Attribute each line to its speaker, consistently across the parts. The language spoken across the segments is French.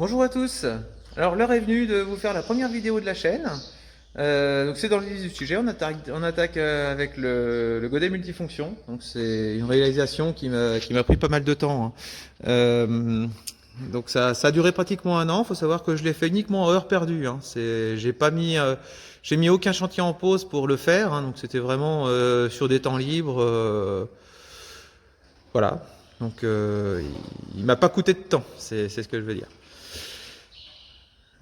Speaker 1: Bonjour à tous. Alors l'heure est venue de vous faire la première vidéo de la chaîne. Donc c'est dans le vif du sujet. On attaque avec le godet multifonction. Donc c'est une réalisation qui m'a pris pas mal de temps, hein. Donc ça a duré pratiquement un an. Il faut savoir que je l'ai fait uniquement en heure perdue, hein. J'ai mis aucun chantier en pause pour le faire, hein. Donc c'était vraiment sur des temps libres. Voilà. Donc il m'a pas coûté de temps. C'est ce que je veux dire.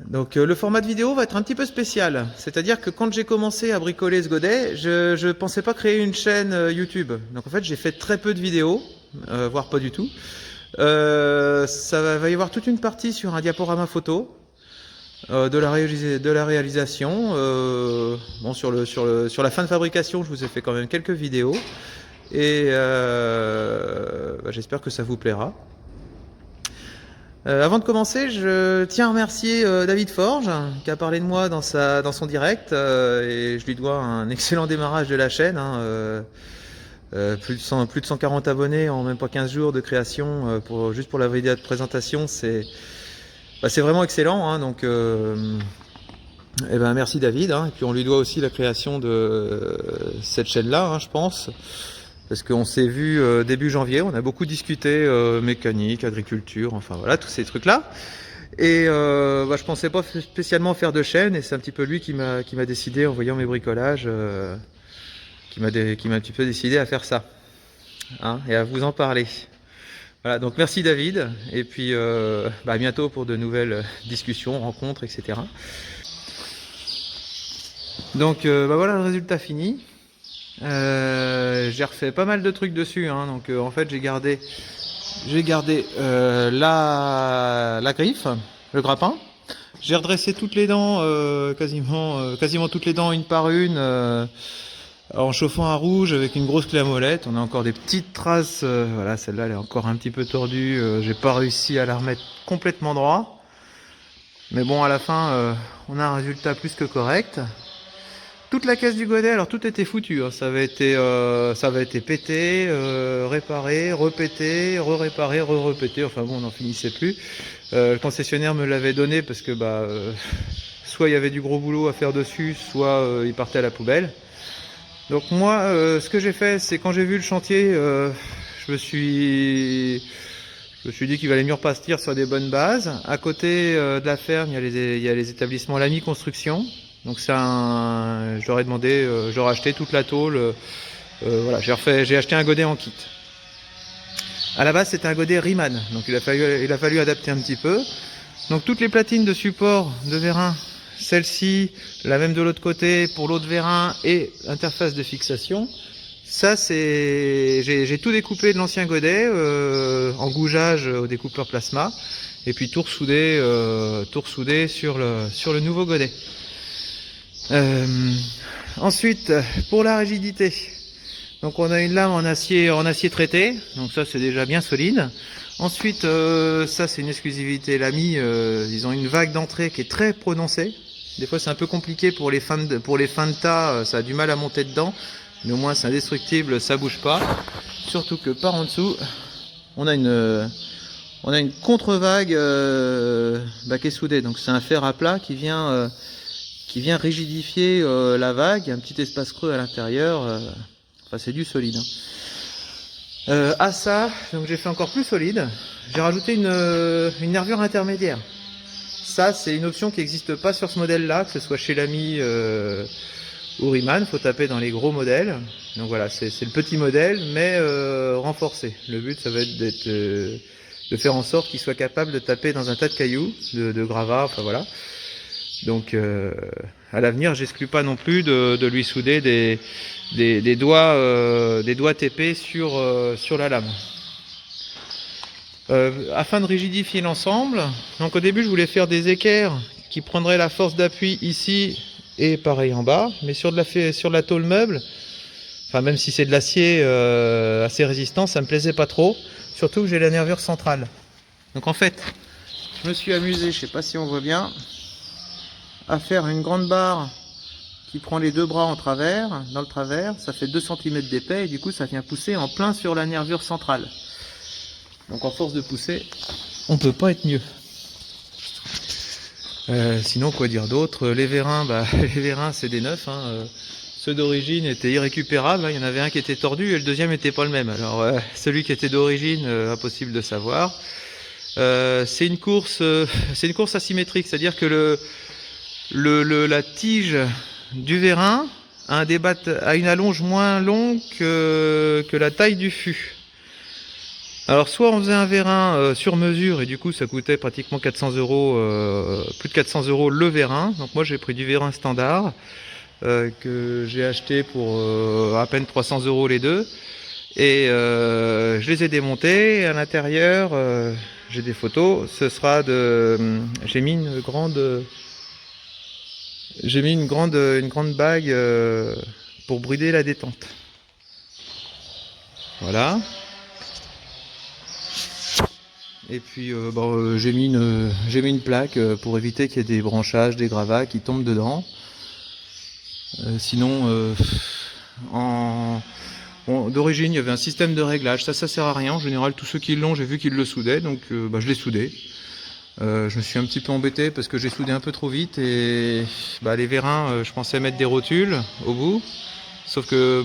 Speaker 1: Donc le format de vidéo va être un petit peu spécial. C'est-à-dire que quand j'ai commencé à bricoler ce godet, je ne pensais pas créer une chaîne YouTube. Donc en fait j'ai fait très peu de vidéos, voire pas du tout. Va y avoir toute une partie sur un diaporama photo, de la réalisation. Bon, sur la fin de fabrication, je vous ai fait quand même quelques vidéos. Et j'espère que ça vous plaira. Avant de commencer, je tiens à remercier David Forge qui a parlé de moi dans son direct, et je lui dois un excellent démarrage de la chaîne, hein. Plus de 140 abonnés en même pas 15 jours de création, juste pour la vidéo de présentation, c'est vraiment excellent, hein. Donc merci David, hein. Et puis on lui doit aussi la création de cette chaîne-là, hein, je pense. Parce qu'on s'est vu début janvier, on a beaucoup discuté mécanique, agriculture, enfin voilà, tous ces trucs-là. Et je pensais pas spécialement faire de chaîne, et c'est un petit peu lui qui m'a décidé, en voyant mes bricolages, qui m'a un petit peu décidé à faire ça, hein, et à vous en parler. Voilà, donc merci David, et puis à bientôt pour de nouvelles discussions, rencontres, etc. Donc voilà le résultat fini. J'ai refait pas mal de trucs dessus, hein. Donc en fait j'ai gardé la griffe, le grappin. J'ai redressé toutes les dents, quasiment toutes les dents une par une, en chauffant à rouge avec une grosse clé à molette. On a encore des petites traces, voilà, celle-là elle est encore un petit peu tordue, j'ai pas réussi à la remettre complètement droit. Mais bon, à la fin on a un résultat plus que correct. Toute la caisse du godet, alors tout était foutu, hein. Ça avait été pété, réparé, repété, re-réparé, re-repété, enfin bon, on n'en finissait plus. Le concessionnaire me l'avait donné parce que soit il y avait du gros boulot à faire dessus, soit il partait à la poubelle. Donc moi, ce que j'ai fait, c'est quand j'ai vu le chantier, je me suis dit qu'il valait mieux repartir sur des bonnes bases. À côté de la ferme, il y a les établissements Lamy Construction. Donc je leur ai demandé, j'aurais acheté toute la tôle. Voilà, j'ai acheté un godet en kit. À la base, c'était un godet Riemann, donc il a fallu adapter un petit peu. Donc toutes les platines de support de vérin, celle-ci, la même de l'autre côté pour l'autre vérin et interface de fixation. Ça, j'ai tout découpé de l'ancien godet en gougeage au découpeur plasma, et puis tout ressoudé sur le nouveau godet. Ensuite, pour la rigidité, donc on a une lame en acier traité, donc ça c'est déjà bien solide. Ensuite, ça c'est une exclusivité Lamy, ils ont une vague d'entrée qui est très prononcée. Des fois c'est un peu compliqué pour les fins de tas, ça a du mal à monter dedans, mais au moins c'est indestructible, ça bouge pas. Surtout que par en dessous, on a une contre-vague qui est soudée, donc c'est un fer à plat qui vient rigidifier la vague, un petit espace creux à l'intérieur, enfin c'est du solide, hein. À ça, donc j'ai fait encore plus solide, j'ai rajouté une nervure intermédiaire. Ça c'est une option qui n'existe pas sur ce modèle là, que ce soit chez Lamy ou Riemann, faut taper dans les gros modèles. Donc voilà, c'est le petit modèle mais renforcé. Le but ça va être de faire en sorte qu'il soit capable de taper dans un tas de cailloux, de gravats, enfin voilà. Donc à l'avenir, j'exclus pas non plus de lui souder des doigts TP sur la lame. Afin de rigidifier l'ensemble, donc au début je voulais faire des équerres qui prendraient la force d'appui ici et pareil en bas, mais sur la tôle meuble, enfin même si c'est de l'acier assez résistant, ça me plaisait pas trop, surtout que j'ai la nervure centrale. Donc en fait, je me suis amusé, je sais pas si on voit bien, à faire une grande barre qui prend les deux bras dans le travers, ça fait 2 cm d'épais, et du coup ça vient pousser en plein sur la nervure centrale. Donc en force de pousser, on peut pas être mieux. Sinon, quoi dire d'autre? Les vérins, bah, les vérins, c'est des neufs, hein. Ceux d'origine étaient irrécupérables, hein. Il y en avait un qui était tordu et le deuxième était pas le même. Alors, celui qui était d'origine, impossible de savoir. C'est une course asymétrique, c'est-à-dire que la tige du vérin a une allonge moins longue que la taille du fût. Alors soit on faisait un vérin sur mesure et du coup ça coûtait pratiquement 400 euros, plus de 400 euros le vérin. Donc moi j'ai pris du vérin standard que j'ai acheté pour à peine 300 euros les deux. Et je les ai démontés. Et à l'intérieur, j'ai des photos. J'ai mis une grande bague pour brider la détente. Voilà. Et puis j'ai mis une plaque pour éviter qu'il y ait des branchages, des gravats qui tombent dedans. Sinon, d'origine, il y avait un système de réglage. Ça sert à rien. En général, tous ceux qui l'ont, j'ai vu qu'ils le soudaient, donc je l'ai soudé. Je me suis un petit peu embêté parce que j'ai soudé un peu trop vite et les vérins, je pensais mettre des rotules au bout. Sauf que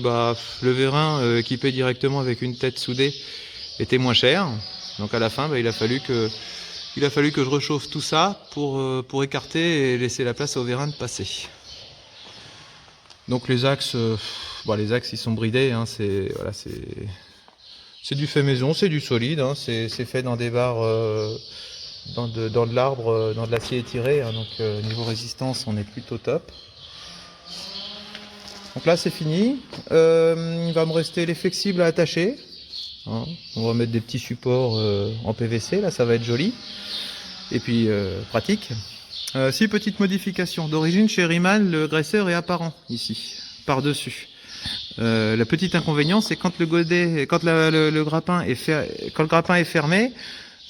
Speaker 1: le vérin équipé directement avec une tête soudée était moins cher. Donc à la fin, il a fallu que je rechauffe tout ça pour écarter et laisser la place au vérin de passer. Donc les axes, ils sont bridés, hein, c'est du fait maison, c'est du solide, hein, c'est fait dans des barres, dans de l'arbre, dans de l'acier étiré, hein, donc niveau résistance on est plutôt top. Donc là c'est fini, il va me rester les flexibles à attacher. Hein, on va mettre des petits supports en PVC, là ça va être joli. Et puis pratique. 6 petites modifications. D'origine chez Riemann, le graisseur est apparent ici, par-dessus. Le petit inconvénient, c'est quand le grappin est fermé,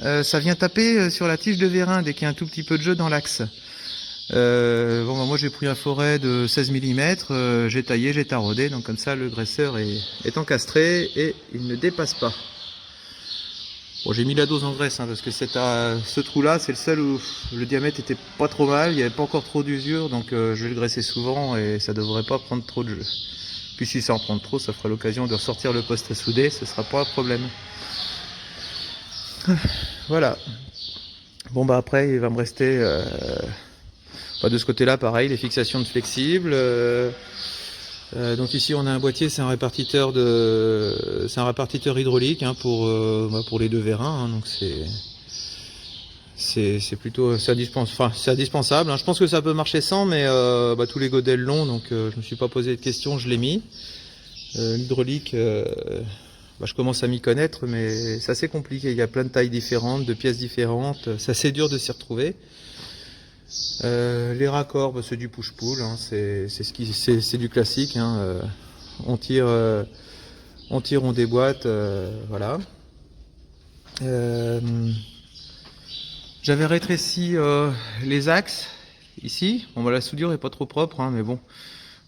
Speaker 1: ça vient taper sur la tige de vérin dès qu'il y a un tout petit peu de jeu dans l'axe. Moi j'ai pris un forêt de 16 mm, j'ai taillé, j'ai taraudé, donc comme ça le graisseur est encastré et il ne dépasse pas. Bon, j'ai mis la dose en graisse, hein, parce que ce trou là c'est le seul où le diamètre était pas trop mal, il n'y avait pas encore trop d'usure, donc je vais le graisser souvent et ça devrait pas prendre trop de jeu. Puis si ça en prend trop, ça fera l'occasion de ressortir le poste à souder, ce sera pas un problème. Voilà. Bon après il va me rester de ce côté là pareil, les fixations de flexibles. Donc ici on a un boîtier, c'est un répartiteur hydraulique, hein, pour les deux vérins, hein, donc c'est indispensable, hein. Je pense que ça peut marcher sans, mais tous les godets l'ont, donc je me suis pas posé de questions, je l'ai mis. L'hydraulique, je commence à m'y connaître, mais c'est assez compliqué, il y a plein de tailles différentes, de pièces différentes, c'est assez dur de s'y retrouver. Les raccords, c'est du push-pull, hein, c'est du classique, hein, on tire, on déboîte, voilà. J'avais rétréci les axes ici. Bon, la soudure est pas trop propre, hein, mais bon,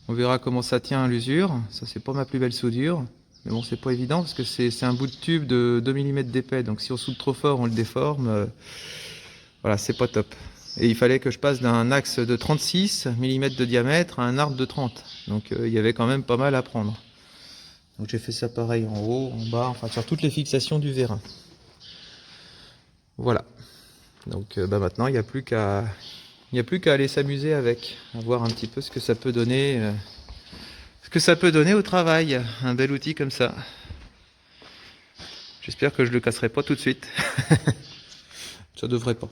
Speaker 1: on verra comment ça tient à l'usure. Ça c'est pas ma plus belle soudure, mais bon c'est pas évident parce que c'est un bout de tube de 2 mm d'épais, donc si on soude trop fort on le déforme. Voilà, c'est pas top. Et il fallait que je passe d'un axe de 36 mm de diamètre à un arbre de 30. Donc il y avait quand même pas mal à prendre. Donc j'ai fait ça pareil en haut, en bas, enfin sur toutes les fixations du vérin. Voilà. Donc maintenant il n'y a plus qu'à aller s'amuser avec, à voir un petit peu ce que ça peut donner, au travail, un bel outil comme ça. J'espère que je le casserai pas tout de suite. Ça devrait pas.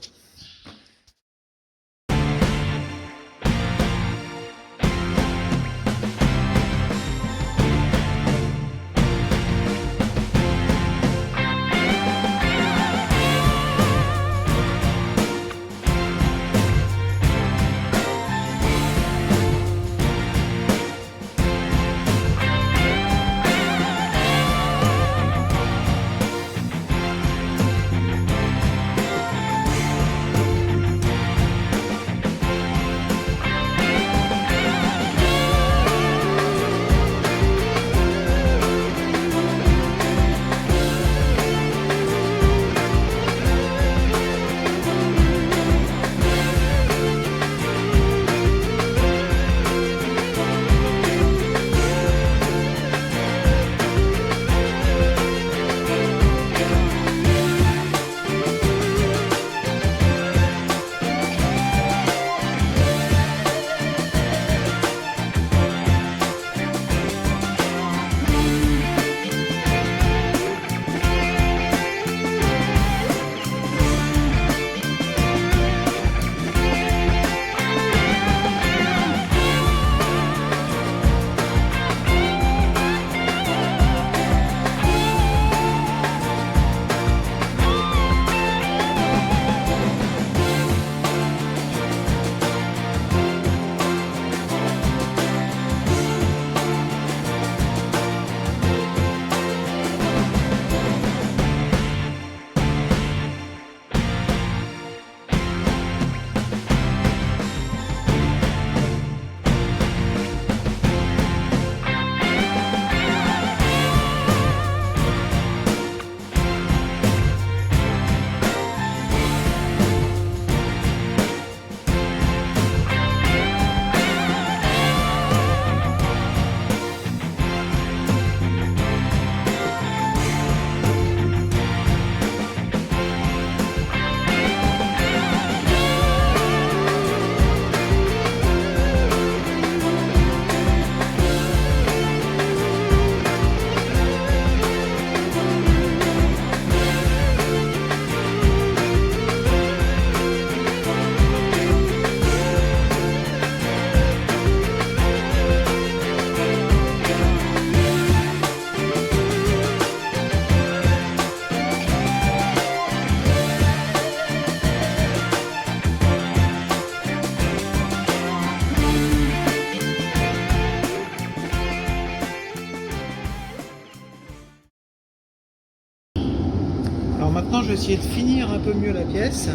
Speaker 1: Alors maintenant, je vais essayer de finir un peu mieux la pièce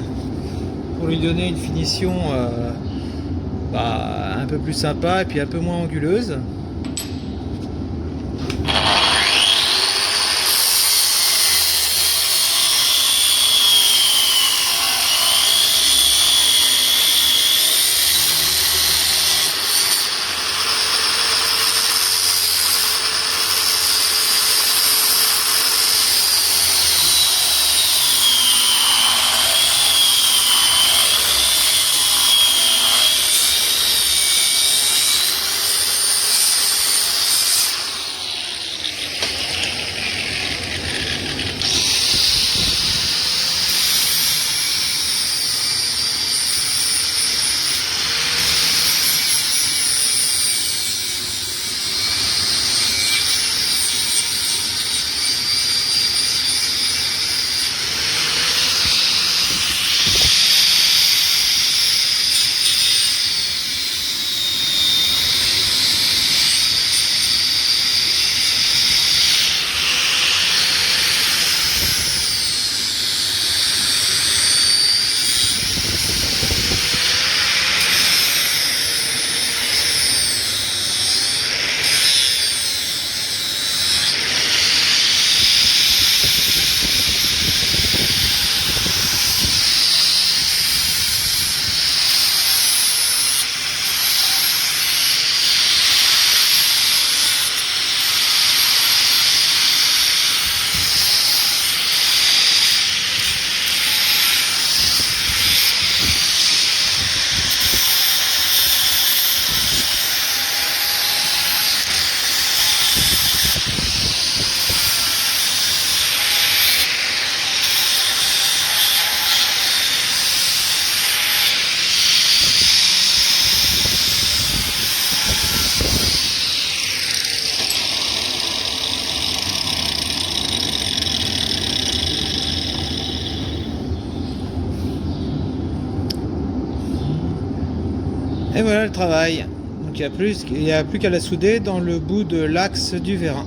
Speaker 1: pour lui donner une finition un peu plus sympa et puis un peu moins anguleuse. Et voilà le travail. Donc il n'y a plus qu'à la souder dans le bout de l'axe du vérin.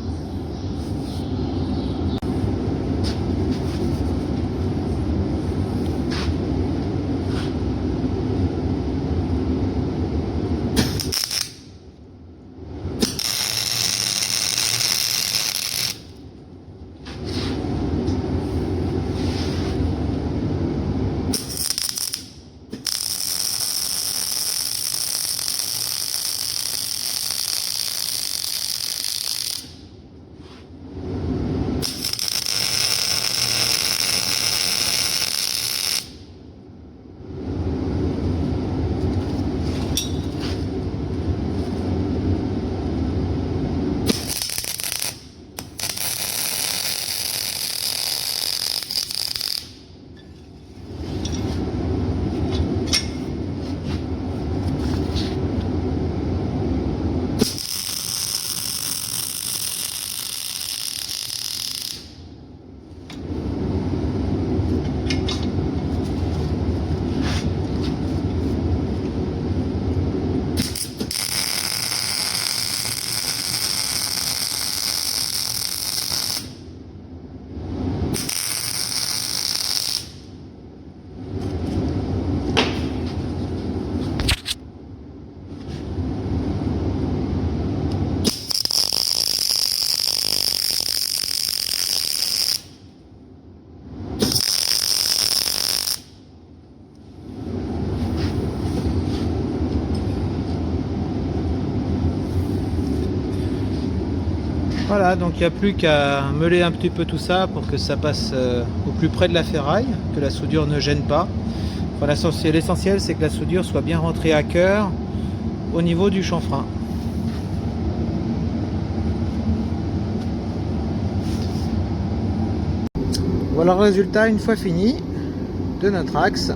Speaker 1: Voilà, donc il n'y a plus qu'à meuler un petit peu tout ça pour que ça passe au plus près de la ferraille, que la soudure ne gêne pas. Enfin, l'essentiel, c'est que la soudure soit bien rentrée à cœur au niveau du chanfrein. Voilà le résultat une fois fini de notre axe.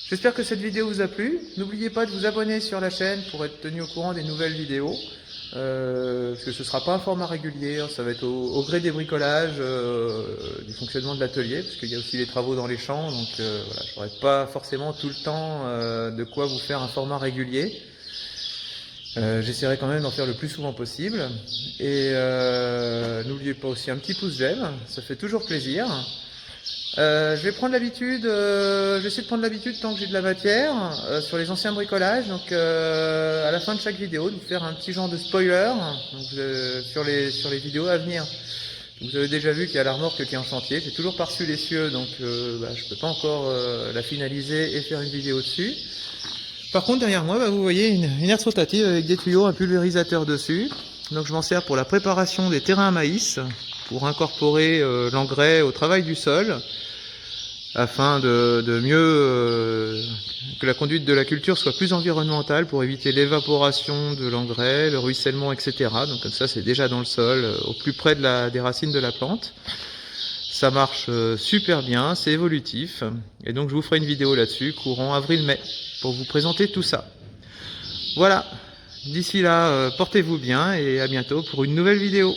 Speaker 1: J'espère que cette vidéo vous a plu. N'oubliez pas de vous abonner sur la chaîne pour être tenu au courant des nouvelles vidéos. Parce que ce ne sera pas un format régulier, ça va être au gré des bricolages, du fonctionnement de l'atelier, parce qu'il y a aussi les travaux dans les champs, donc voilà, je n'aurai pas forcément tout le temps de quoi vous faire un format régulier. J'essaierai quand même d'en faire le plus souvent possible. Et n'oubliez pas aussi un petit pouce j'aime, ça fait toujours plaisir. Je vais prendre l'habitude, je vais essayer de prendre l'habitude tant que j'ai de la matière sur les anciens bricolages. Donc à la fin de chaque vidéo, de vous faire un petit genre de spoiler donc, sur les vidéos à venir. Vous avez déjà vu qu'il y a la remorque qui est en chantier. J'ai toujours pas reçu l'essieu, donc je peux pas encore la finaliser et faire une vidéo dessus. Par contre, derrière moi, vous voyez une herse rotative avec des tuyaux, un pulvérisateur dessus. Donc je m'en sers pour la préparation des terrains à maïs, pour incorporer l'engrais au travail du sol, afin de mieux que la conduite de la culture soit plus environnementale, pour éviter l'évaporation de l'engrais, le ruissellement, etc. Donc comme ça, c'est déjà dans le sol, au plus près des racines de la plante. Ça marche super bien, c'est évolutif. Et donc je vous ferai une vidéo là-dessus, courant avril-mai, pour vous présenter tout ça. Voilà, d'ici là, portez-vous bien et à bientôt pour une nouvelle vidéo.